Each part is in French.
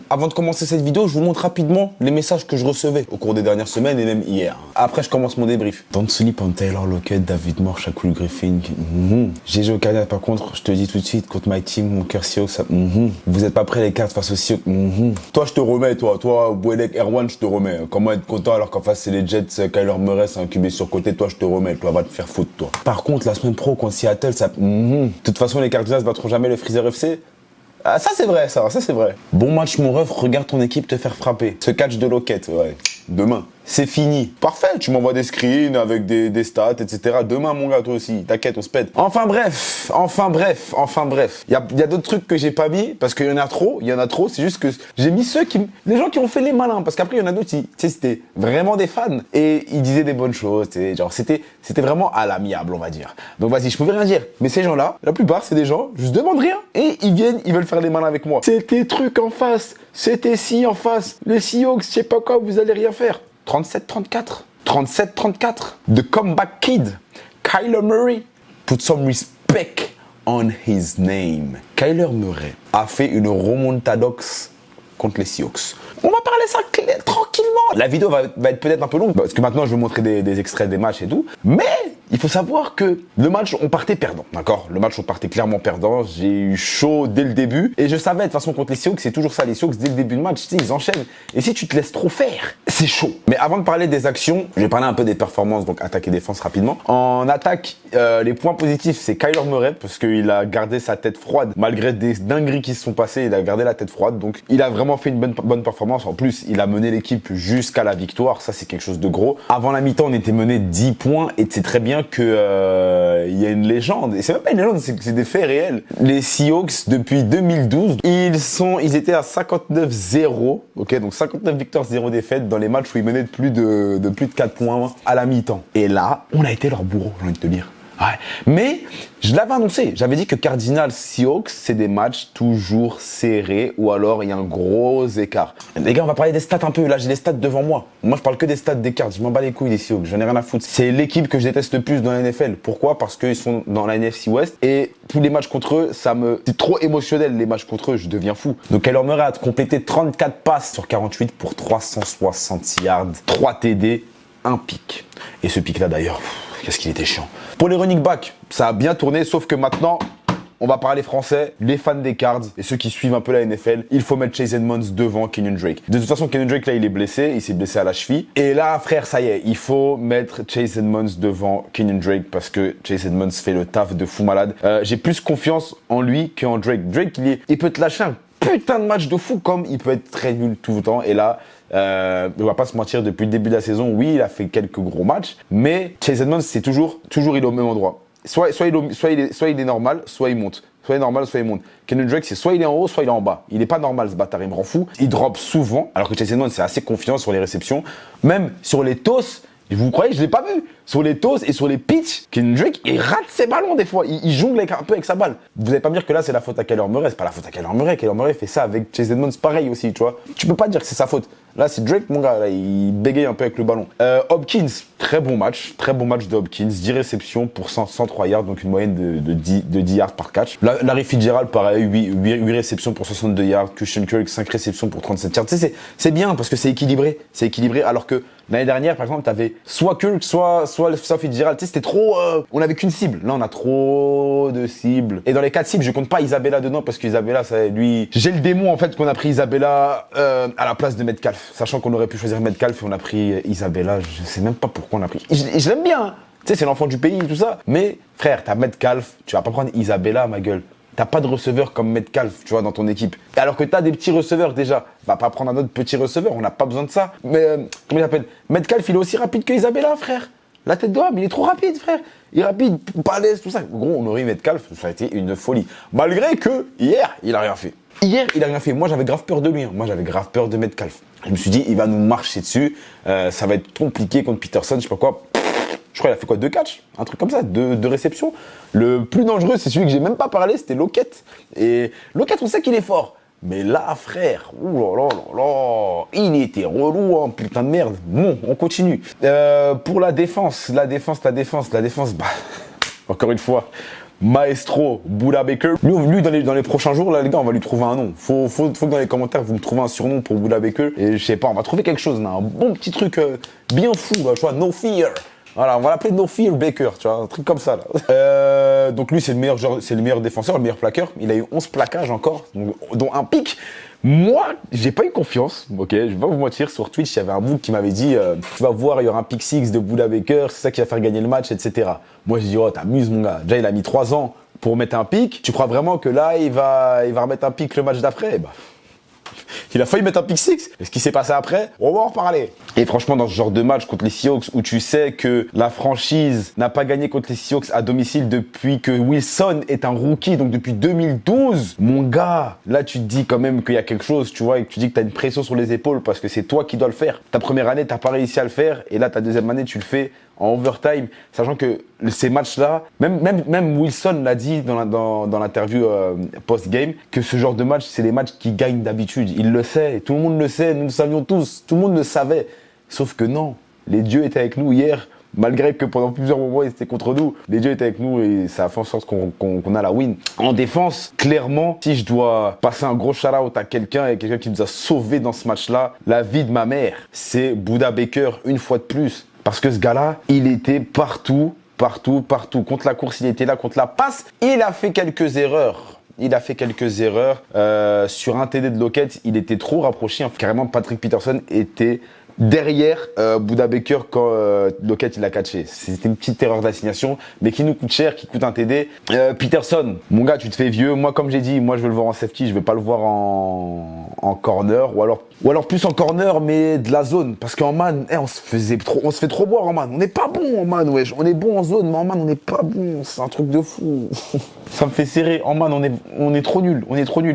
Avant de commencer cette vidéo, je vous montre rapidement les messages que je recevais au cours des dernières semaines et même hier. Après, je commence mon débrief. Don't sleep on Taylor Lockett, David Moore, Shaquille Griffin. GG Ocadia, par contre, je te dis tout de suite, contre my team, mon cœur Seahawks, ça... Vous êtes pas prêts les cartes face aux Seahawks. Toi, je te remets, toi, Bouelek, Erwan, je te remets. Comment être content alors qu'en face, c'est les Jets, Kyler Murray, c'est un QB sur côté, toi, je te remets. Toi, va te faire foutre, toi. Par contre, la semaine pro contre Seattle, ça... De toute façon, les Cardinals battront jamais le Freezer FC. Ah, ça c'est vrai, ça c'est vrai. Bon match mon ref, regarde ton équipe te faire frapper. Ce catch de Lockett, ouais. Demain. C'est fini. Parfait, tu m'envoies des screens avec des stats, etc. Demain, mon gars, toi aussi. T'inquiète, on se pète. Enfin bref. Il y a d'autres trucs que j'ai pas mis parce qu'il y en a trop. C'est juste que j'ai mis les gens qui ont fait les malins. Parce qu'après, il y en a d'autres qui, tu sais, c'était vraiment des fans. Et ils disaient des bonnes choses. Genre, c'était vraiment à l'amiable, on va dire. Donc vas-y, je pouvais rien dire. Mais ces gens-là, la plupart, c'est des gens, je demande rien. Et ils veulent faire les malins avec moi. C'était truc en face. C'était si en face. Les Seahawks, je sais pas quoi, vous allez rien faire. 37-34. 37-34. The comeback kid. Kyler Murray. Put some respect on his name. Kyler Murray a fait une remontadox contre les Seahawks. On va parler ça tranquillement. La vidéo va être peut-être un peu longue parce que maintenant je vais vous montrer des extraits des matchs et tout. Mais il faut savoir que le match, on partait perdant. D'accord? Le match, on partait clairement perdant. J'ai eu chaud dès le début. Et je savais de toute façon contre les Seahawks, c'est toujours ça. Les Seahawks, dès le début de match, tu sais, ils enchaînent. Et si tu te laisses trop faire, c'est chaud. Mais avant de parler des actions, je vais parler un peu des performances, donc attaque et défense rapidement. En attaque, les points positifs, c'est Kyler Murray parce qu'il a gardé sa tête froide malgré des dingueries qui se sont passées. Il a gardé la tête froide. Donc, il a vraiment fait une bonne performance. En plus, il a mené l'équipe jusqu'à la victoire. Ça, c'est quelque chose de gros. Avant la mi-temps, on était mené 10 points et c'est très bien que il y a une légende. Et c'est même pas une légende, c'est des faits réels. Les Seahawks, depuis 2012, ils étaient à 59-0. Ok, donc 59 victoires, 0 défaites dans les matchs où ils menaient de plus de 4 points à la mi-temps. Et là, on a été leur bourreau, j'ai envie de te dire. Ouais. Mais je l'avais annoncé, j'avais dit que Cardinals Seahawks, c'est des matchs toujours serrés ou alors il y a un gros écart. Les gars, on va parler des stats un peu. Là, j'ai les stats devant moi. Moi, je parle que des stats des Cards. Je m'en bats les couilles des Seahawks. J'en ai rien à foutre. C'est l'équipe que je déteste le plus dans la NFL. Pourquoi? Parce qu'ils sont dans la NFC West et tous les matchs contre eux, c'est trop émotionnel. Les matchs contre eux, je deviens fou. Donc, Kyler Murray a complété 34 passes sur 48 pour 360 yards, 3 TD, 1 pick. Et ce pick-là, d'ailleurs, qu'est-ce qu'il était chiant. Pour les running backs, ça a bien tourné, sauf que maintenant, on va parler français, les fans des Cards et ceux qui suivent un peu la NFL, il faut mettre Chase Edmonds devant Kenyon Drake. De toute façon, Kenyon Drake, là, il est blessé, il s'est blessé à la cheville. Et là, frère, ça y est, il faut mettre Chase Edmonds devant Kenyon Drake parce que Chase Edmonds fait le taf de fou malade. J'ai plus confiance en lui qu'en Drake. Drake, il peut te lâcher un putain de match de fou comme il peut être très nul tout le temps. Et là, on va pas se mentir, depuis le début de la saison, oui, il a fait quelques gros matchs, mais Chase Edmonds, c'est toujours il est au même endroit. Soit il est normal, soit il monte. Soit il est normal, soit il monte. Kenyon Drake, c'est soit il est en haut, soit il est en bas. Il est pas normal, ce bâtard, il me rend fou. Il drop souvent, alors que Chase Edmonds, c'est assez confiant sur les réceptions. Même sur les tosses, vous croyez, je l'ai pas vu. Sur les tosses et sur les pitchs, Kenyon Drake, il rate ses ballons des fois. Il jongle un peu avec sa balle. Vous allez pas me dire que là, c'est la faute à Kyler Murray. C'est pas la faute à Kyler Murray. Kyler Murray fait ça avec Chase Edmonds pareil aussi, tu vois. Tu peux pas dire que c'est sa faute. Là, c'est Drake, mon gars. Là, il bégaye un peu avec le ballon. Hopkins, très bon match de Hopkins. 10 réceptions pour 103 yards, donc une moyenne de 10 yards par catch. Larry Fitzgerald, pareil, 8 réceptions pour 62 yards. Christian Kirk, 5 réceptions pour 37 yards. Tu sais, c'est bien parce que c'est équilibré. C'est équilibré. Alors que l'année dernière, par exemple, t'avais soit Kirk, soit Fitzgerald. Tu sais, c'était trop. On avait qu'une cible. Là, on a trop de cibles. Et dans les 4 cibles, je compte pas Isabella dedans parce qu'Isabella, ça, lui. J'ai le démon en fait qu'on a pris Isabella à la place de Metcalf. Sachant qu'on aurait pu choisir Metcalf et on a pris Isabella. Je sais même pas pourquoi on a pris. Je l'aime bien. Hein. Tu sais, c'est l'enfant du pays, tout ça. Mais frère, t'as Metcalf. Tu vas pas prendre Isabella, ma gueule. T'as pas de receveur comme Metcalf, tu vois, dans ton équipe. Et alors que t'as des petits receveurs déjà. Va pas prendre un autre petit receveur. On n'a pas besoin de ça. Mais comment il s'appelle? Metcalf, il est aussi rapide que Isabella, frère. La tête d'homme, il est trop rapide, frère. Il est rapide, balèze, tout ça. Gros, on aurait eu Metcalf, ça a été une folie. Malgré que, hier, il a rien fait. Hier, il a rien fait. Moi, j'avais grave peur de lui. Hein. Moi, j'avais grave peur de Metcalf. Je me suis dit, il va nous marcher dessus. Ça va être compliqué contre Peterson, je sais pas quoi. Je crois qu'il a fait quoi, 2 catchs, un truc comme ça, 2 réceptions. Le plus dangereux, c'est celui que j'ai même pas parlé, c'était Lockett. Et Lockett, on sait qu'il est fort. Mais là, frère, ouh là là là là, il était relou, hein, putain de merde. Bon, on continue. Pour la défense, bah, encore une fois, Maestro Buda Baker. Lui dans les prochains jours, là, les gars, on va lui trouver un nom. Faut que dans les commentaires, vous me trouvez un surnom pour Buda Baker. Et je sais pas, on va trouver quelque chose, là, un bon petit truc bien fou, là, tu vois, No Fear. Voilà, on va l'appeler No Fear Baker, tu vois, un truc comme ça, là. Donc lui, c'est le meilleur défenseur, le meilleur plaqueur. Il a eu 11 plaquages encore, dont un pic. Moi, j'ai pas eu confiance, ok, je vais pas vous mentir, sur Twitch, il y avait un book qui m'avait dit tu vas voir, il y aura un pick 6 de Buda Baker, c'est ça qui va faire gagner le match, etc. Moi, j'ai dit, oh, t'amuses, mon gars. Déjà, il a mis 3 ans pour mettre un pick. Tu crois vraiment que là, il va remettre un pick le match d'après? Bah, il a failli mettre un pick 6. Et ce qui s'est passé après, on va en reparler. Et franchement, dans ce genre de match contre les Seahawks, où tu sais que la franchise n'a pas gagné contre les Seahawks à domicile depuis que Wilson est un rookie, donc depuis 2012, mon gars, là tu te dis quand même qu'il y a quelque chose, tu vois, et que tu dis que tu as une pression sur les épaules parce que c'est toi qui dois le faire. Ta première année, tu n'as pas réussi à le faire, et là ta deuxième année, tu le fais en overtime, sachant que ces matchs-là, même Wilson l'a dit dans l'interview post-game, que ce genre de match, c'est les matchs qui gagnent d'habitude. Il le sait, tout le monde le sait, nous le savions tous, tout le monde le savait. Sauf que non, les dieux étaient avec nous hier, malgré que pendant plusieurs moments ils étaient contre nous. Les dieux étaient avec nous et ça a fait en sorte qu'on a la win. En défense, clairement, si je dois passer un gros shout-out à quelqu'un et quelqu'un qui nous a sauvés dans ce match-là, la vie de ma mère, c'est Buda Baker une fois de plus. Parce que ce gars-là, il était partout. Contre la course, il était là. Contre la passe, il a fait quelques erreurs. Sur un TD de Lockett, il était trop rapproché. Carrément, Patrick Peterson était derrière Buda Baker quand Lockett il a catché. C'était une petite erreur d'assignation, mais qui nous coûte cher, qui coûte un TD. Peterson, mon gars, tu te fais vieux. Moi, comme j'ai dit, moi je veux le voir en safety, je vais pas le voir en corner, ou alors plus en corner, mais de la zone. Parce qu'en man, on se fait trop boire en man. On n'est pas bon en man, wesh. On est bon en zone, mais en man, on n'est pas bon. C'est un truc de fou. Ça me fait serrer. En man, on est trop nul.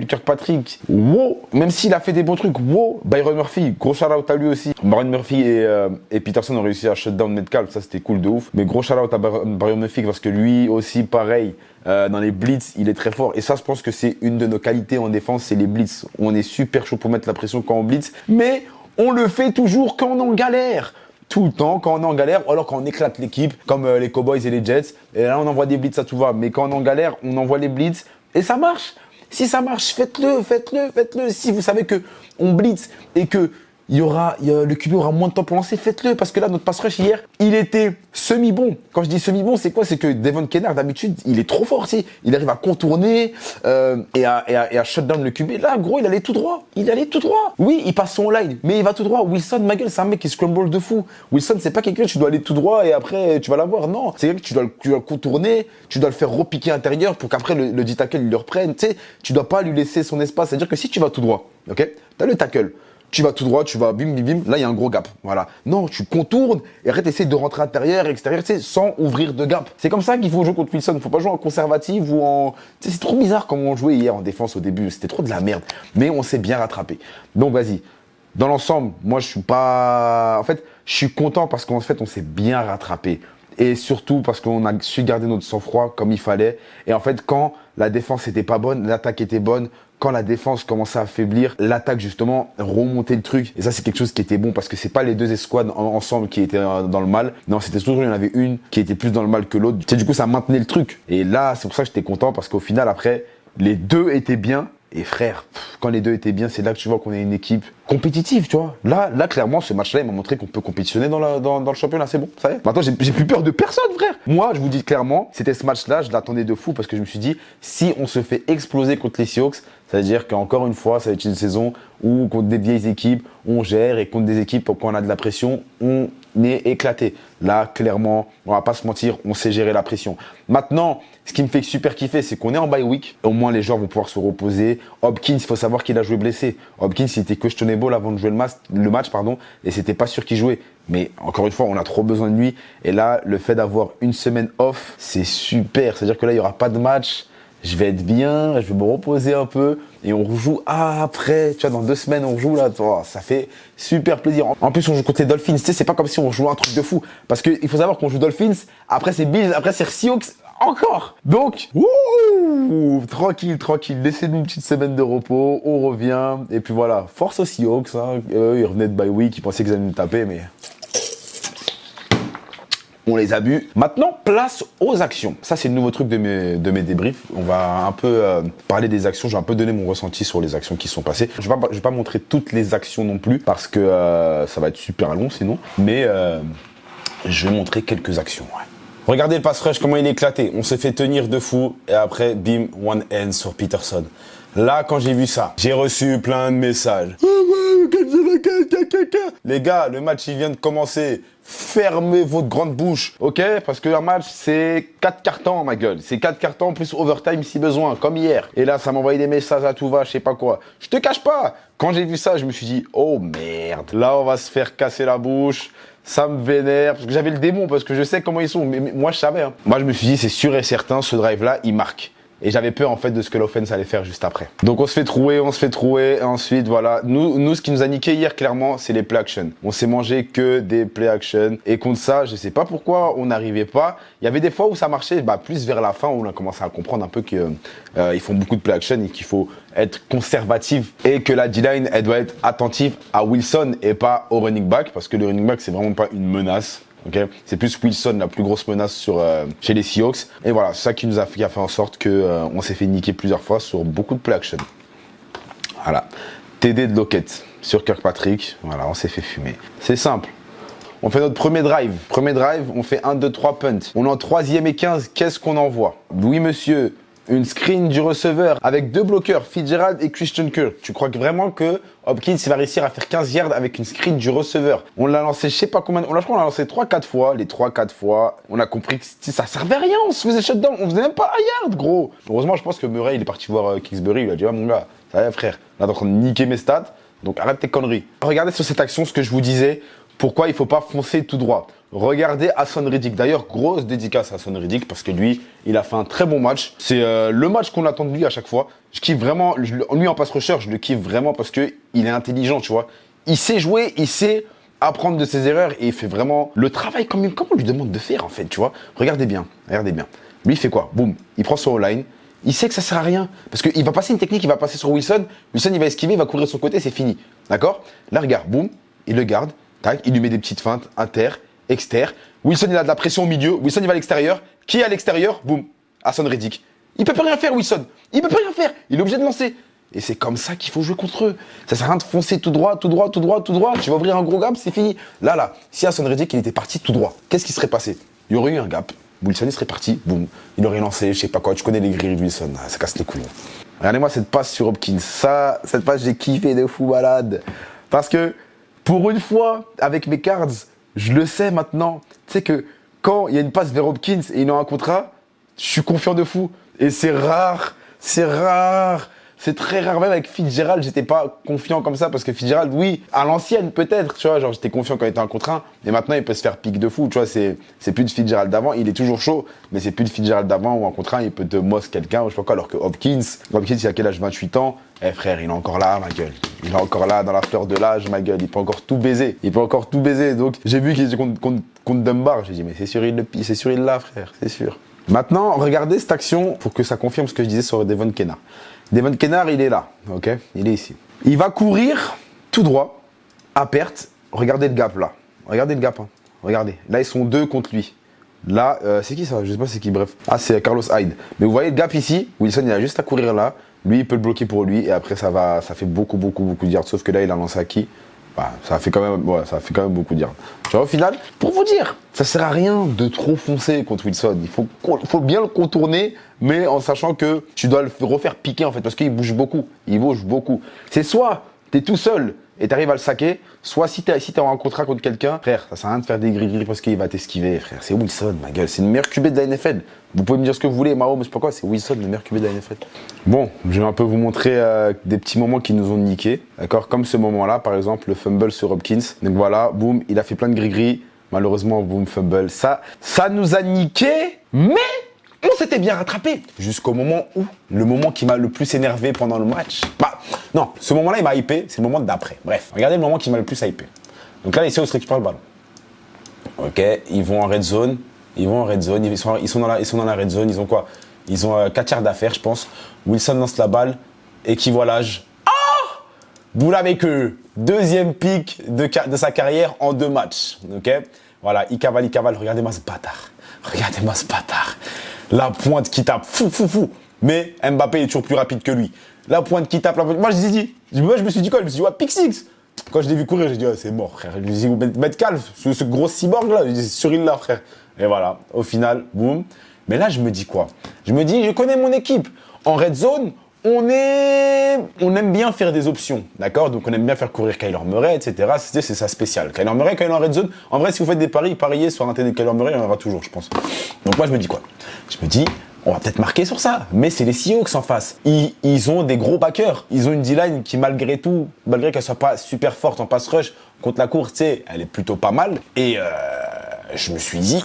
Kirkpatrick, wow. Même s'il a fait des bons trucs, wow. Byron Murphy, gros shout-out à lui aussi. Byron Murphy et Peterson ont réussi à shutdown Metcalf, ça c'était cool de ouf. Mais gros shout-out à Byron Murphy parce que lui aussi, pareil, dans les blitz, il est très fort. Et ça, je pense que c'est une de nos qualités en défense, c'est les blitz. On est super chaud pour mettre la pression quand on blitz, mais on le fait toujours quand on est en galère. Tout le temps, quand on est en galère, ou alors quand on éclate l'équipe, comme les Cowboys et les Jets. Et là, on envoie des blitz, ça tout va. Mais quand on est en galère, on envoie les blitz et ça marche. Si ça marche, faites-le. Si vous savez que on blitz et que le QB aura moins de temps pour lancer, faites-le. Parce que là, notre pass rush hier, il était semi-bon. Quand je dis semi-bon, c'est quoi? C'est que Devon Kennard, d'habitude, il est trop fort. Il arrive à contourner et à shut down le QB. Là, gros, il allait tout droit. Oui, il passe son line, mais il va tout droit. Wilson, ma gueule, c'est un mec qui scramble de fou. Wilson, c'est pas quelqu'un que tu dois aller tout droit et après, tu vas l'avoir. Non, c'est quelqu'un que tu dois le contourner, tu dois le faire repiquer intérieur pour qu'après, le D-tackle, il le reprenne. Tu sais, tu dois pas lui laisser son espace. C'est-à-dire que si tu vas tout droit, ok, t'as le tackle. Tu vas tout droit, tu vas bim, là il y a un gros gap, voilà. Non, tu contournes et arrête d'essayer de rentrer intérieur, extérieur, tu sais, sans ouvrir de gap. C'est comme ça qu'il faut jouer contre Wilson, faut pas jouer en conservative ou en... Tu sais, c'est trop bizarre comme on jouait hier en défense au début, c'était trop de la merde. Mais on s'est bien rattrapé. Donc vas-y, dans l'ensemble, moi je suis pas... En fait, je suis content parce qu'en fait on s'est bien rattrapé. Et surtout parce qu'on a su garder notre sang-froid comme il fallait. Et en fait, quand la défense était pas bonne, l'attaque était bonne. Quand la défense commençait à affaiblir, l'attaque justement remontait le truc. Et ça, c'est quelque chose qui était bon parce que c'est pas les deux escouades ensemble qui étaient dans le mal. Non, c'était toujours, il y en avait une qui était plus dans le mal que l'autre. Tu sais, du coup, ça maintenait le truc. Et là, c'est pour ça que j'étais content parce qu'au final, après, les deux étaient bien. Et frère, quand les deux étaient bien, c'est là que tu vois qu'on est une équipe compétitive, tu vois. Là, clairement, ce match-là, il m'a montré qu'on peut compétitionner dans le championnat, c'est bon, ça y est. Maintenant, j'ai plus peur de personne, frère. Moi, je vous dis clairement, c'était ce match-là, je l'attendais de fou parce que je me suis dit, si on se fait exploser contre les Seahawks, c'est-à-dire qu'encore une fois, ça va être une saison où, contre des vieilles équipes, on gère et contre des équipes, quand on a de la pression, on est éclaté. Là, clairement, on va pas se mentir, on sait gérer la pression. Maintenant, ce qui me fait super kiffer, c'est qu'on est en bye week. Au moins, les joueurs vont pouvoir se reposer. Hopkins, il faut savoir qu'il a joué blessé. Hopkins, il était questionable avant de jouer le match, et c'était pas sûr qu'il jouait. Mais encore une fois, on a trop besoin de lui. Et là, le fait d'avoir une semaine off, c'est super. C'est-à-dire que là, il n'y aura pas de match. Je vais être bien, je vais me reposer un peu et on rejoue après, tu vois, dans 2 semaines on rejoue là, oh, ça fait super plaisir. En plus on joue contre les Dolphins, tu sais, c'est pas comme si on jouait un truc de fou parce qu'il faut savoir qu'on joue Dolphins, après c'est Bills, après c'est Seahawks, encore. Donc, tranquille, tranquille. Laissez-nous une petite semaine de repos. On revient. Et puis voilà. Force aux Seahawks. Hein. Ils revenaient de bye week. Ils pensaient qu'ils allaient nous taper, mais on les a bu. Maintenant, place aux actions. Ça, c'est le nouveau truc de mes débriefs. On va un peu parler des actions. Je vais un peu donner mon ressenti sur les actions qui sont passées. Je vais pas montrer toutes les actions non plus parce que ça va être super long sinon. Mais je vais montrer quelques actions. Ouais. Regardez le pass rush, comment il est éclaté. On s'est fait tenir de fou. Et après, bim, one hand sur Peterson. Là, quand j'ai vu ça, j'ai reçu plein de messages. Les gars, le match, il vient de commencer. Fermez votre grande bouche, ok? Parce que un match, c'est 4 cartons, ma gueule. C'est 4 cartons plus overtime si besoin, comme hier. Et là, ça m'envoyait des messages à tout va, je sais pas quoi. Je te cache pas, quand j'ai vu ça, je me suis dit, oh merde, là, on va se faire casser la bouche. Ça me vénère, parce que j'avais le démon, parce que je sais comment ils sont. Mais moi, je savais. Hein. Moi, je me suis dit, c'est sûr et certain, ce drive-là, il marque. Et j'avais peur en fait de ce que l'offense allait faire juste après. Donc on se fait trouer. Et ensuite voilà. Nous ce qui nous a niqué hier clairement, c'est les play action. On s'est mangé que des play action. Et contre ça, je sais pas pourquoi on n'arrivait pas. Il y avait des fois où ça marchait, plus vers la fin où on a commencé à comprendre un peu qu'ils font beaucoup de play action et qu'il faut être conservatif et que la D-line elle doit être attentive à Wilson et pas au running back parce que le running back c'est vraiment pas une menace. Okay. C'est plus Wilson la plus grosse menace chez les Seahawks. Et voilà, c'est ça qui a fait en sorte qu'on s'est fait niquer plusieurs fois sur beaucoup de play action. Voilà. TD de Lockett sur Kirkpatrick. Voilà, on s'est fait fumer. C'est simple. On fait notre premier drive. Premier drive, on fait 1, 2, 3 punt. On est en 3e et 15. Qu'est-ce qu'on envoie? Oui, monsieur. Une screen du receveur avec 2 bloqueurs, Fitzgerald et Christian Kirk. Tu crois vraiment que Hopkins va réussir à faire 15 yards avec une screen du receveur? On l'a lancé, je sais pas combien, je crois qu'on l'a lancé 3-4 fois. Les 3-4 fois, on a compris que ça servait à rien. On se faisait shutdown, on faisait même pas un yard, gros. Heureusement, je pense que Murray, il est parti voir Kingsbury. Il a dit, ah mon gars, ça va frère. Là, t'es en train de niquer mes stats, donc arrête tes conneries. Regardez sur cette action ce que je vous disais. Pourquoi il faut pas foncer tout droit? Regardez Haason Reddick. D'ailleurs, grosse dédicace à Haason Reddick parce que lui, il a fait un très bon match. C'est le match qu'on attend de lui à chaque fois. Je kiffe vraiment. Lui en pass rusher, je le kiffe vraiment parce que il est intelligent, tu vois. Il sait jouer, il sait apprendre de ses erreurs et il fait vraiment le travail comme on lui demande de faire en fait, tu vois. Regardez bien, regardez bien. Lui, il fait quoi? Boum, il prend son line. Il sait que ça sert à rien parce qu'il va passer une technique, il va passer sur Wilson. Wilson, il va esquiver, il va courir de son côté, c'est fini. D'accord? Là, regarde, boum, il le garde. Tac, il lui met des petites feintes, inter, exter. Wilson, il a de la pression au milieu. Wilson, il va à l'extérieur. Qui est à l'extérieur? Boum. Haason Reddick. Il peut pas rien faire, Wilson. Il peut pas rien faire. Il est obligé de lancer. Et c'est comme ça qu'il faut jouer contre eux. Ça sert à rien de foncer tout droit, tout droit, tout droit, tout droit. Tu vas ouvrir un gros gap, c'est fini. Là, si Haason Reddick, il était parti tout droit, qu'est-ce qui serait passé? Il y aurait eu un gap. Wilson, il serait parti. Boum. Il aurait lancé, je sais pas quoi. Tu connais les grilles de Wilson. Ça casse les couilles. Regardez-moi cette passe sur Hopkins. Cette passe, j'ai kiffé de fou malade. Parce que, pour une fois, avec mes cards, je le sais maintenant. Tu sais que quand il y a une passe vers Hopkins et il a un contrat, je suis confiant de fou. Et c'est rare. C'est très rare. Même avec Fitzgerald, j'étais pas confiant comme ça parce que Fitzgerald, oui, à l'ancienne peut-être, tu vois, genre j'étais confiant quand il était en contre 1. Et maintenant, il peut se faire pique de fou, tu vois, c'est plus de Fitzgerald d'avant. Il est toujours chaud, mais c'est plus de Fitzgerald d'avant ou en contre 1, il peut te moss quelqu'un ou je sais pas quoi. Alors que Hopkins, il a quel âge? 28 ans. Eh frère, il est encore là, ma gueule. Il est encore là, dans la fleur de l'âge, ma gueule. Il peut encore tout baiser. Donc, j'ai vu qu'il était contre Dunbar. J'ai dit, mais c'est sûr, il l'a, frère. C'est sûr. Maintenant, regardez cette action pour que ça confirme ce que je disais sur Devon Kennard. Devon Kennard, il est là, ok? Il est ici. Il va courir tout droit, à perte. Regardez le gap, là. Regardez le gap, hein. Regardez. Là, ils sont 2 contre lui. Là, c'est qui ça? Je sais pas c'est qui, bref. Ah, c'est Carlos Hyde. Mais vous voyez le gap ici? Wilson, il a juste à courir là. Lui, il peut le bloquer pour lui et après ça fait beaucoup de yards. Sauf que là, il a lancé à qui? Ça fait quand même beaucoup de yards. Tu vois, au final, pour vous dire, ça sert à rien de trop foncer contre Wilson. Il faut bien le contourner, mais en sachant que tu dois le refaire piquer en fait, parce qu'il bouge beaucoup. C'est soit t'es tout seul et t'arrives à le saquer, soit si t'es en contrat contre quelqu'un, frère, ça sert à rien de faire des gris-gris parce qu'il va t'esquiver, frère. C'est Wilson, ma gueule. C'est le meilleur QB de la NFL. Vous pouvez me dire ce que vous voulez, Mao, mais c'est pas quoi, c'est Wilson, le meilleur QB de la NFL. Bon, je vais un peu vous montrer des petits moments qui nous ont niqués, d'accord? Comme ce moment-là, par exemple, le fumble sur Hopkins. Donc voilà, boum, il a fait plein de gris-gris. Malheureusement, boum, fumble. Ça nous a niqué, mais on s'était bien rattrapé. Jusqu'au moment où, le moment qui m'a le plus énervé pendant le match. Non, ce moment-là, il m'a hypé, c'est le moment d'après. Bref, regardez le moment qui m'a le plus hypé. Donc là, les Seahawks récupèrent le ballon. Ok, ils vont en red zone. Ils vont en red zone, ils sont dans la red zone, ils ont quoi? Ils ont 4 yards d'affaire, je pense. Wilson lance la balle, équivalage. Boula Baker, deuxième pick de sa carrière en 2 matchs. Ok, voilà, il cavale. Regardez-moi ce bâtard. La pointe qui tape, fou. Mais Mbappé est toujours plus rapide que lui. La pointe qui tape, moi je me suis dit quoi? Je me suis dit, ouais, pick 6. Quand je l'ai vu courir, j'ai dit, ouais, c'est mort, frère. Je me suis dit, Metcalf, ce gros cyborg là, c'est Cyril là, frère. Et voilà, au final, boum. Mais là, je me dis quoi? Je me dis, je connais mon équipe. En red zone, on aime bien faire des options, d'accord? Donc on aime bien faire courir Kyler Murray, etc. C'est ça spécial. Kyler Murray, quand il est en red zone, en vrai, si vous faites des paris, pariez sur un TD de Kyler Murray, il y en aura toujours, je pense. Donc moi, je me dis quoi? Je me dis, on va peut-être marquer sur ça. Mais c'est les Seahawks en face. Ils ont des gros backers. Ils ont une D-line qui, malgré tout, malgré qu'elle soit pas super forte en pass rush, contre la course, tu sais, elle est plutôt pas mal. Et je me suis dit,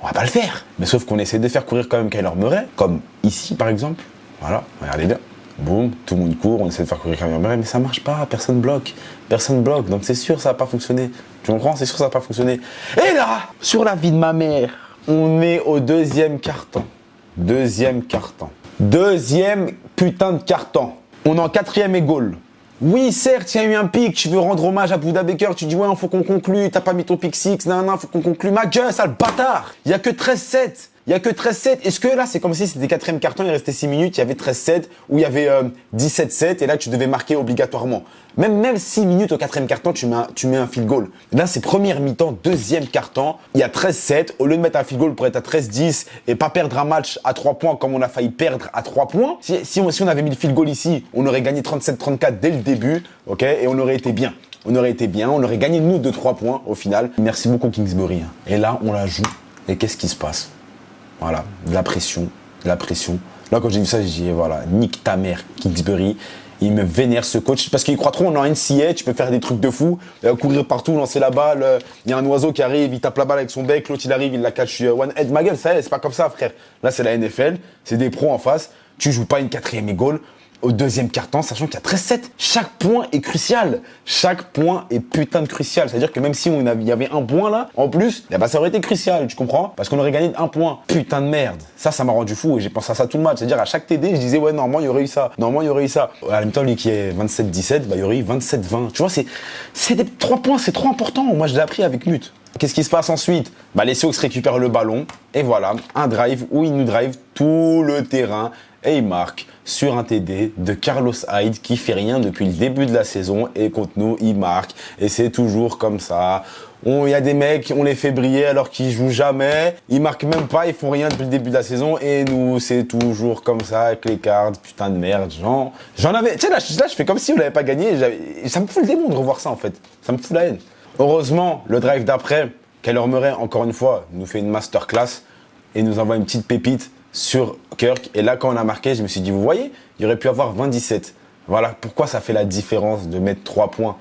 on va pas le faire. Mais sauf qu'on essaie de faire courir quand même Kyler Murray, comme ici, par exemple. Voilà, regardez bien. Boum, tout le monde court, on essaie de faire courir Kyler Murray, mais ça marche pas, personne bloque. Donc c'est sûr, ça va pas fonctionner. Tu comprends? C'est sûr, ça va pas fonctionner. Et là, sur la vie de ma mère, on est au deuxième carton. Deuxième putain de carton. On est en 4e et goal. Oui, certes, il y a eu un pic, tu veux rendre hommage à Buda Baker, tu dis ouais, faut qu'on conclue, t'as pas mis ton pick 6, non, faut qu'on conclue. Ma gueule, sale bâtard. Il y a que 13-7. Est-ce que là, c'est comme si c'était 4e carton, il restait 6 minutes, il y avait 13-7, ou il y avait 17-7, et là, tu devais marquer obligatoirement. Même 6 minutes au 4e carton, tu mets un field goal. Là, c'est première mi-temps, 2e carton, il y a 13-7, au lieu de mettre un field goal pour être à 13-10 et pas perdre un match à 3 points comme on a failli perdre à 3 points, si on avait mis le field goal ici, on aurait gagné 37-34 dès le début, ok, et on aurait été bien. On aurait gagné nous de 3 points au final. Merci beaucoup Kingsbury. Et là, on la joue. Et qu'est-ce qui se passe? Voilà, de la pression. Là, quand j'ai vu ça, j'ai dit, voilà, nique ta mère, Kingsbury. Il me vénère ce coach parce qu'il croit trop en NCA, tu peux faire des trucs de fou, courir partout, lancer la balle. Il y a un oiseau qui arrive, il tape la balle avec son bec, l'autre il arrive, il la catch one head. Ma gueule, ça y est, c'est pas comme ça, frère. Là, c'est la NFL, c'est des pros en face. Tu joues pas une 4e goal au 2e carton, sachant qu'il y a 13-7. Chaque point est crucial. Chaque point est putain de crucial. C'est-à-dire que même si il y avait un point là, en plus, ça aurait été crucial, tu comprends? Parce qu'on aurait gagné un point. Putain de merde. Ça m'a rendu fou et j'ai pensé à ça tout le match. C'est-à-dire à chaque TD, je disais ouais, normalement, il y aurait eu ça. À la même temps, lui qui est 27-17, il y aurait eu 27-20. Tu vois, c'est des 3 points, c'est trop important. Moi, je l'ai appris avec Nut. Qu'est-ce qui se passe ensuite? Les Seahawks récupèrent le ballon et voilà, un drive où ils nous drive tout le terrain et ils marquent sur un TD de Carlos Hyde qui fait rien depuis le début de la saison et contre nous, il marque et c'est toujours comme ça. Il y a des mecs, on les fait briller alors qu'ils jouent jamais, ils marquent même pas, ils font rien depuis le début de la saison et nous, c'est toujours comme ça avec les cards, putain de merde, j'en avais, tu sais là, je fais comme si on n'avait pas gagné, ça me fout le démon de revoir ça en fait, ça me fout la haine. Heureusement, le drive d'après, Kyler Murray, encore une fois, nous fait une masterclass et nous envoie une petite pépite sur Kirk. Et là, quand on a marqué, je me suis dit, vous voyez, il aurait pu avoir 27. Voilà pourquoi ça fait la différence de mettre 3 points.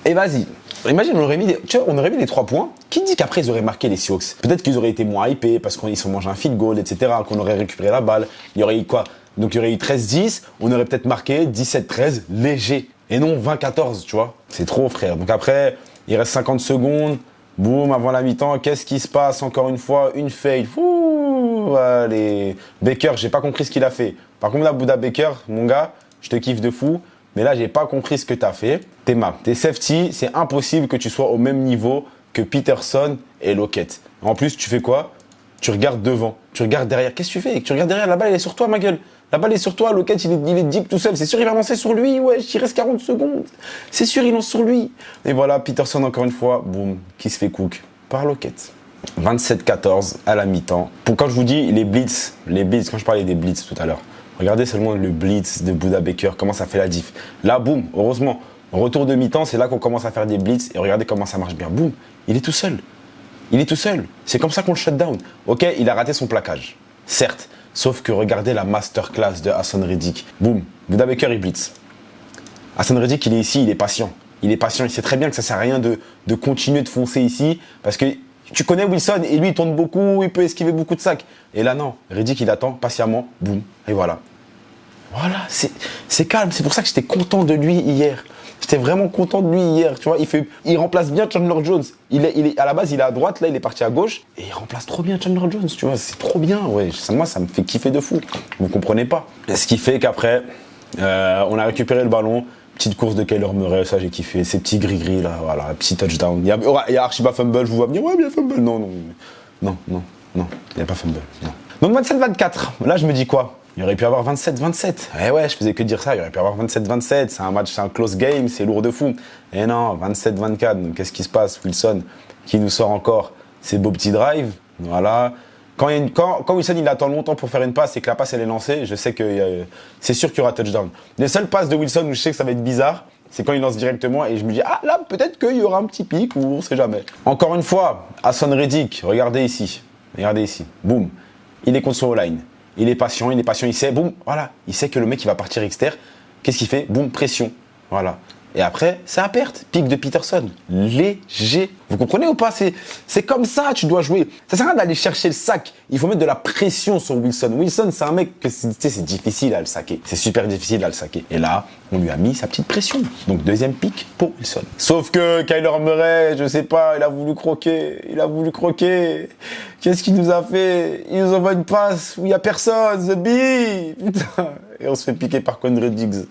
Et vas-y, imagine, on aurait mis les 3 points. Qui dit qu'après, ils auraient marqué les Seahawks? Peut-être qu'ils auraient été moins hypés parce qu'ils se mangé un field goal, etc., qu'on aurait récupéré la balle. Il y aurait eu quoi? Donc, il y aurait eu 13-10. On aurait peut-être marqué 17-13, léger. Et non 20-14, tu vois. C'est trop, frère. Donc après, il reste 50 secondes. Boum, avant la mi-temps, qu'est-ce qui se passe? Encore une fois, une fail. Ouh, allez. Baker, j'ai pas compris ce qu'il a fait. Par contre, là, Buda Baker, mon gars, je te kiffe de fou. Mais là, j'ai pas compris ce que t'as fait. T'es safety, c'est impossible que tu sois au même niveau que Peterson et Lockett. En plus, tu fais quoi? Tu regardes devant, tu regardes derrière. Qu'est-ce que tu fais? Tu regardes derrière, la balle, elle est sur toi, ma gueule. La balle est sur toi, Lockett, il est deep tout seul. C'est sûr, il va lancer sur lui, ouais, il reste 40 secondes. C'est sûr, il lance sur lui. Et voilà, Peterson, encore une fois, boum, qui se fait cook par Lockett. 27-14 à la mi-temps. Quand je vous dis les blitz, quand je parlais des blitz tout à l'heure, regardez seulement le blitz de Buda Baker, comment ça fait la diff. Là, boum, heureusement, retour de mi-temps, c'est là qu'on commence à faire des blitz et regardez comment ça marche bien. Boum, il est tout seul. C'est comme ça qu'on le shut down. Ok, il a raté son plaquage. Certes. Sauf que regardez la masterclass de Hassan Reddick. Boum, Buda Baker, il blitz. Hassan Reddick, il est ici, il est patient. Il sait très bien que ça sert à rien de continuer de foncer ici parce que tu connais Wilson et lui, il tourne beaucoup, il peut esquiver beaucoup de sacs. Et là, non, Reddick, il attend patiemment, boum, et voilà. Voilà, c'est calme. C'est pour ça que j'étais content de lui hier. J'étais vraiment content de lui hier, tu vois. Il remplace bien Chandler Jones. À la base, il est à droite, là, il est parti à gauche. Et il remplace trop bien Chandler Jones, tu vois. C'est trop bien, ouais. Moi, ça me fait kiffer de fou. Vous comprenez pas. Et ce qui fait qu'après, on a récupéré le ballon. Petite course de Kyler Murray, ça j'ai kiffé. Ces petits gris-gris là, voilà, petit touchdown. Il y a Archiba Fumble, je vous vois venir, ouais, bien Fumble. Non, il n'y a pas Fumble. Non. Donc 27-24, là je me dis quoi? Il aurait pu avoir 27-27. Eh ouais, je faisais que dire ça, il aurait pu avoir 27-27. C'est un match, c'est un close game, c'est lourd de fou. Eh non, 27-24. Donc qu'est-ce qui se passe? Wilson qui nous sort encore ses beaux petits drives. Voilà. Quand Wilson il attend longtemps pour faire une passe et que la passe elle est lancée, je sais que c'est sûr qu'il y aura touchdown. Les seules passes de Wilson où je sais que ça va être bizarre, c'est quand il lance directement et je me dis ah là peut-être qu'il y aura un petit pic ou on sait jamais. Encore une fois, Hassan Reddick, regardez ici, boum, il est contre son line, il est patient, il sait, boum, voilà, il sait que le mec il va partir externe. Qu'est-ce qu'il fait? Boum, pression, voilà. Et après, c'est à perte. Pic de Peterson. Léger. Vous comprenez ou pas? C'est comme ça, tu dois jouer. Ça sert à rien d'aller chercher le sac. Il faut mettre de la pression sur Wilson. Wilson, c'est un mec que c'est difficile à le saquer. C'est super difficile à le saquer. Et là, on lui a mis sa petite pression. Donc, deuxième pic pour Wilson. Sauf que Kyler Murray, je sais pas, il a voulu croquer. Qu'est-ce qu'il nous a fait? Il nous envoie une passe où il y a personne. The Bee. Putain. Et on se fait piquer par Conrad Diggs.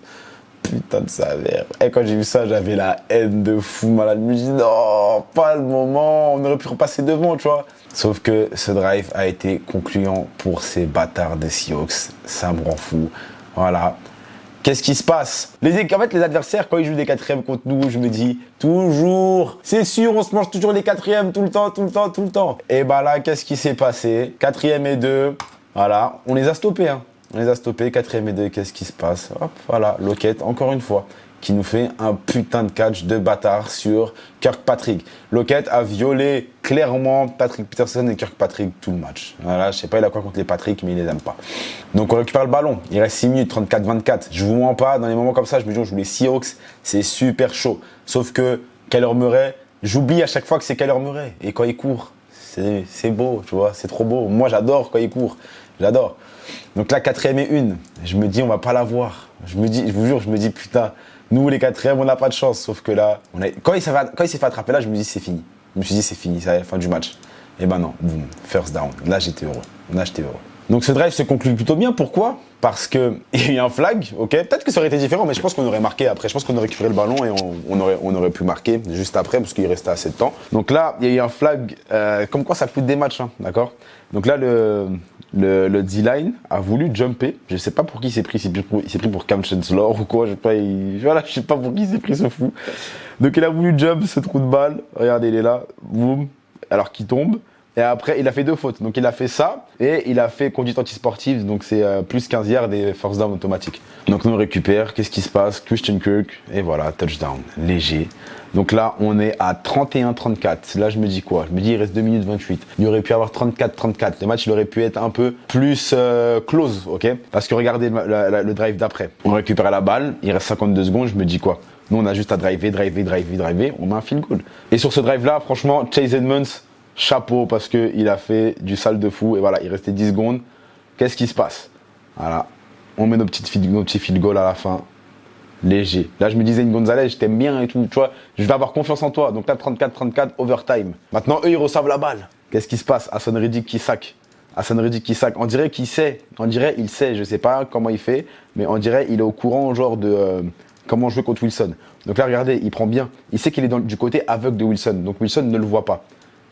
Putain de sa mère. Et quand j'ai vu ça, j'avais la haine de fou malade. Je me dis non, pas le moment. On aurait pu repasser devant, tu vois. Sauf que ce drive a été concluant pour ces bâtards des Seahawks. Ça me rend fou. Voilà. Qu'est-ce qui se passe? En fait, les adversaires, quand ils jouent des quatrièmes contre nous, je me dis toujours, c'est sûr, on se mange toujours les quatrièmes tout le temps. Et bah là, qu'est-ce qui s'est passé? 4e et 2. Voilà. On les a stoppés, hein. On les a stoppés, 4e et 2, qu'est-ce qui se passe? Hop, voilà, Lockett, encore une fois, qui nous fait un putain de catch de bâtard sur Kirkpatrick. Lockett a violé clairement Patrick Peterson et Kirkpatrick tout le match. Voilà, je sais pas il a quoi contre les Patrick, mais il les aime pas. Donc on récupère le ballon, il reste 6 minutes, 34-24. Je vous mens pas, dans les moments comme ça, je me dis on joue les Seahawks, c'est super chaud. Sauf que Kyler Murray, j'oublie à chaque fois que c'est Kyler Murray. Et quand il court, c'est beau, tu vois, c'est trop beau. Moi j'adore quand il court, j'adore. Donc là, 4e et 1, je me dis, on va pas l'avoir. Je vous jure, je me dis, putain, nous les 4e, on n'a pas de chance. Sauf que là, quand il s'est fait attraper là, je me dis, c'est fini. Je me suis dit, c'est fini, c'est la fin du match. Et ben non, boum, first down. Là, j'étais heureux. Donc ce drive se conclut plutôt bien. Pourquoi? Parce qu'il y a eu un flag, ok. Peut-être que ça aurait été différent, mais je pense qu'on aurait marqué après. Je pense qu'on aurait récupéré le ballon et on aurait pu marquer juste après, parce qu'il restait assez de temps. Donc là, il y a eu un flag, comme quoi ça coûte des matchs, hein, d'accord. Donc là, le D-line a voulu jumper. Je sais pas pour qui il s'est pris. Il s'est pris pour Cam Chancellor ou quoi. Je sais pas pour qui il s'est pris ce fou. Donc il a voulu jump ce trou de balle. Regardez, il est là. Boum. Alors qu'il tombe. Et après, il a fait 2 fautes. Donc il a fait ça et il a fait conduite antisportive. Donc c'est plus 15 yards et first down automatique. Donc nous on récupère. Qu'est-ce qui se passe? Christian Kirk. Et voilà, touchdown. Léger. Donc là, on est à 31-34. Là, je me dis quoi? Je me dis, il reste 2 minutes 28. Il aurait pu avoir 34-34. Le match, il aurait pu être un peu plus close, ok? Parce que regardez le drive d'après. On récupère la balle, il reste 52 secondes. Je me dis quoi? Nous, on a juste à driver. On met un field goal. Et sur ce drive-là, franchement, Chase Edmonds, chapeau, parce qu'il a fait du sale de fou. Et voilà, il restait 10 secondes. Qu'est-ce qui se passe? Voilà. On met nos petits field goals à la fin. Léger. Là, je me disais, Gonzalez, je t'aime bien et tout, tu vois, je vais avoir confiance en toi. Donc là, 34-34, overtime. Maintenant, eux, ils reçoivent la balle. Qu'est-ce qui se passe? Hassan Reddick qui sac. On dirait qu'il sait. Il sait. Je sais pas comment il fait, mais on dirait il est au courant, genre, de comment jouer contre Wilson. Donc là, regardez, il prend bien. Il sait qu'il est du côté aveugle de Wilson. Donc Wilson ne le voit pas.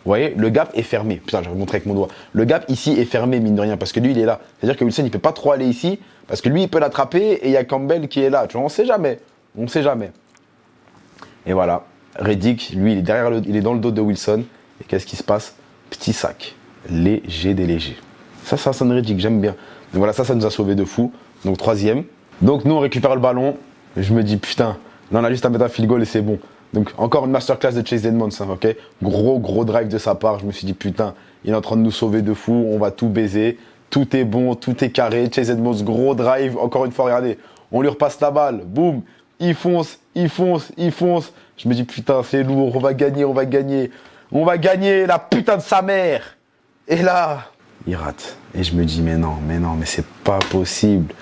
Vous voyez, le gap est fermé. Putain, je vais vous montrer avec mon doigt. Le gap ici est fermé, mine de rien, parce que lui, il est là. C'est-à-dire que Wilson, il peut pas trop aller ici, parce que lui, il peut l'attraper, et il y a Campbell qui est là. Tu vois, on sait jamais. Et voilà. Reddick, lui, il est il est dans le dos de Wilson. Et qu'est-ce qui se passe? Petit sac. Léger des légers. Ça, c'est Reddick, j'aime bien. Donc voilà, ça nous a sauvé de fou. Donc 3e. Donc nous, on récupère le ballon. Et je me dis, putain, là, on a juste à mettre un field goal et c'est bon. Donc encore une masterclass de Chase Edmonds, hein, ok. Gros drive de sa part. Je me suis dit, putain, il est en train de nous sauver de fou. On va tout baiser. Tout est bon, tout est carré. Chase Edmonds, gros drive. Encore une fois, regardez. On lui repasse la balle. Boum. Il fonce. Je me dis, putain, c'est lourd. On va gagner la putain de sa mère. Et là, il rate. Et je me dis, mais non, mais c'est pas possible.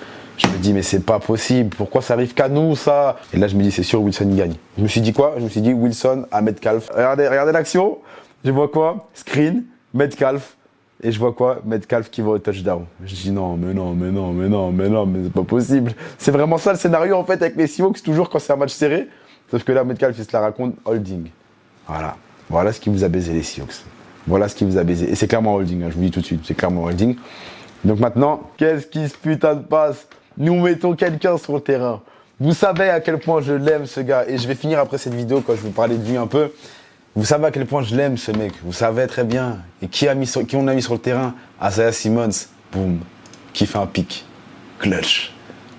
Je me dis, mais c'est pas possible. Pourquoi ça arrive qu'à nous, ça? Et là, je me dis, c'est sûr, Wilson, il gagne. Je me suis dit quoi? Je me suis dit, Wilson à Metcalf. Regardez l'action. Je vois quoi? Screen, Metcalf. Et je vois quoi? Metcalf qui va au touchdown. Je dis non, mais c'est pas possible. C'est vraiment ça le scénario en fait avec les Seahawks, toujours quand c'est un match serré. Sauf que là, Metcalf, il se la raconte, holding. Voilà. Voilà ce qui vous a baisé les Seahawks. Voilà ce qui vous a baisé. Et c'est clairement holding, hein, je vous dis tout de suite, c'est clairement holding. Donc maintenant, qu'est-ce qui se putain de passe? Nous mettons quelqu'un sur le terrain. Vous savez à quel point je l'aime ce gars. Et je vais finir après cette vidéo quand je vais vous parler de lui un peu. Vous savez à quel point je l'aime ce mec. Vous savez très bien. Et qui on a mis sur le terrain? Isaiah Simmons. Boum. Qui fait un pic. Clutch.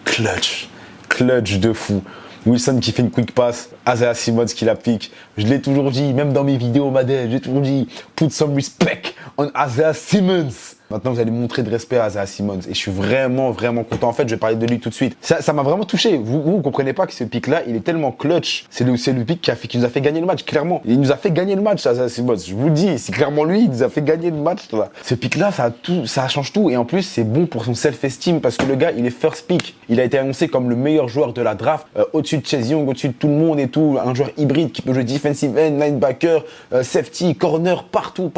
Clutch. Clutch de fou. Wilson qui fait une quick pass, Isaiah Simmons qui la pique. Je l'ai toujours dit, même dans mes vidéos Madel, j'ai toujours dit, put some respect on Isaiah Simmons. Maintenant, vous allez montrer de respect à Isaiah Simmons. Et je suis vraiment content. En fait, je vais parler de lui tout de suite. Ça m'a vraiment touché. Vous comprenez pas que ce pic-là, il est tellement clutch. C'est le pic qui nous a fait gagner le match, clairement. Il nous a fait gagner le match, Isaiah Simmons. Je vous le dis, c'est clairement lui, il nous a fait gagner le match. Là. Ce pic-là, ça change tout. Et en plus, c'est bon pour son self-esteem parce que le gars, il est first pick. Il a été annoncé comme le meilleur joueur de la draft, au-dessus de Chase Young, au-dessus de tout le monde et tout. Un joueur hybride qui peut jouer defensive end, linebacker, safety, corner, partout.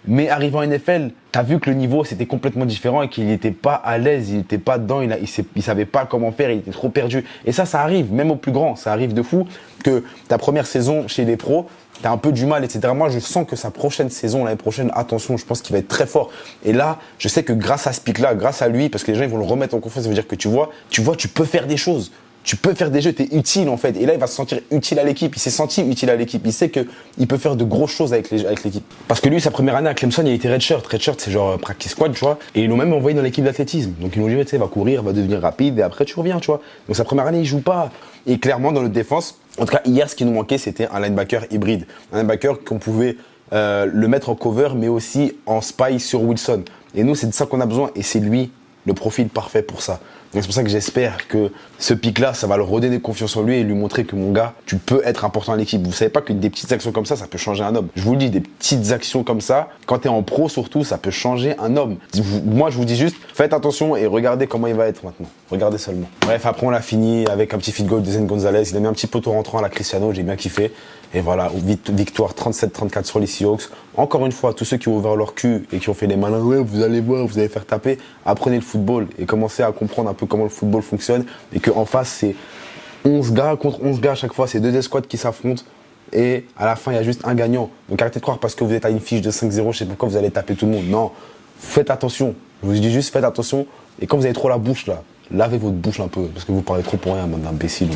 Mais arrivant en NFL, t'as vu que le niveau c'était complètement différent et qu'il n'était pas à l'aise, il n'était pas dedans, il savait pas comment faire, il était trop perdu. Et ça arrive, même aux plus grands, ça arrive de fou que ta première saison chez les pros, t'as un peu du mal, etc. Moi, je sens que sa prochaine saison, l'année prochaine, attention, je pense qu'il va être très fort. Et là, je sais que grâce à ce pic-là, grâce à lui, parce que les gens ils vont le remettre en confiance, ça veut dire que tu vois, tu peux faire des choses. Tu peux faire des jeux, t'es utile en fait. Et là, il va se sentir utile à l'équipe. Il s'est senti utile à l'équipe. Il sait qu'il peut faire de grosses choses avec l'équipe. Parce que lui, sa première année à Clemson, il a été redshirt. Redshirt, c'est genre practice squad, tu vois. Et ils l'ont même envoyé dans l'équipe d'athlétisme. Donc ils l'ont dit, tu sais, va courir, va devenir rapide et après tu reviens, tu vois. Donc sa première année, il joue pas. Et clairement, dans notre défense, en tout cas, hier, ce qui nous manquait, c'était un linebacker hybride. Un linebacker qu'on pouvait le mettre en cover, mais aussi en spy sur Wilson. Et nous, c'est de ça qu'on a besoin. Et c'est lui le profil parfait pour ça. Donc c'est pour ça que j'espère que ce pic-là, ça va le redonner confiance en lui et lui montrer que mon gars, tu peux être important à l'équipe. Vous savez pas que des petites actions comme ça peut changer un homme. Je vous le dis, des petites actions comme ça, quand tu es en pro surtout, ça peut changer un homme. Moi, je vous dis juste, faites attention et regardez comment il va être maintenant. Regardez seulement. Bref, après on l'a fini avec un petit feed goal de Zen Gonzalez. Il a mis un petit poteau rentrant à la Cristiano, j'ai bien kiffé. Et voilà, victoire 37-34 sur les Seahawks. Encore une fois, tous ceux qui ont ouvert leur cul et qui ont fait les malins, ouais, vous allez voir, vous allez faire taper, apprenez le football et commencez à comprendre un peu comment le football fonctionne et qu'en face, c'est 11 gars contre 11 gars à chaque fois, c'est deux escouades qui s'affrontent et à la fin, il y a juste un gagnant. Donc arrêtez de croire parce que vous êtes à une fiche de 5-0, je sais pourquoi vous allez taper tout le monde. Non, faites attention. Je vous dis juste, faites attention. Et quand vous avez trop la bouche là, lavez votre bouche un peu parce que vous parlez trop pour rien, bande d'imbéciles.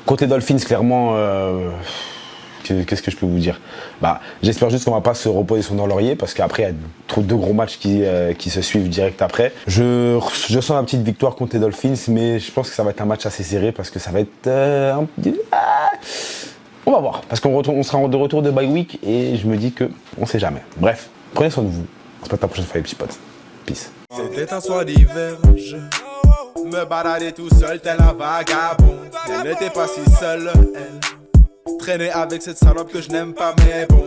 Contre les Dolphins, clairement... Qu'est-ce que je peux vous dire? J'espère juste qu'on va pas se reposer sur nos lauriers parce qu'après il y a trop de gros matchs qui se suivent direct après. Je sens la petite victoire contre les Dolphins, mais je pense que ça va être un match assez serré parce que ça va être on va voir parce qu'on sera de retour de bye week et je me dis que on sait jamais. Bref, prenez soin de vous. On se retrouve la prochaine fois les petits potes. Peace. C'était un soir d'hiver, je me baladais tout seul tel un vagabond. Elle n'était pas si seule, elle traînait avec cette salope que je n'aime pas mais bon.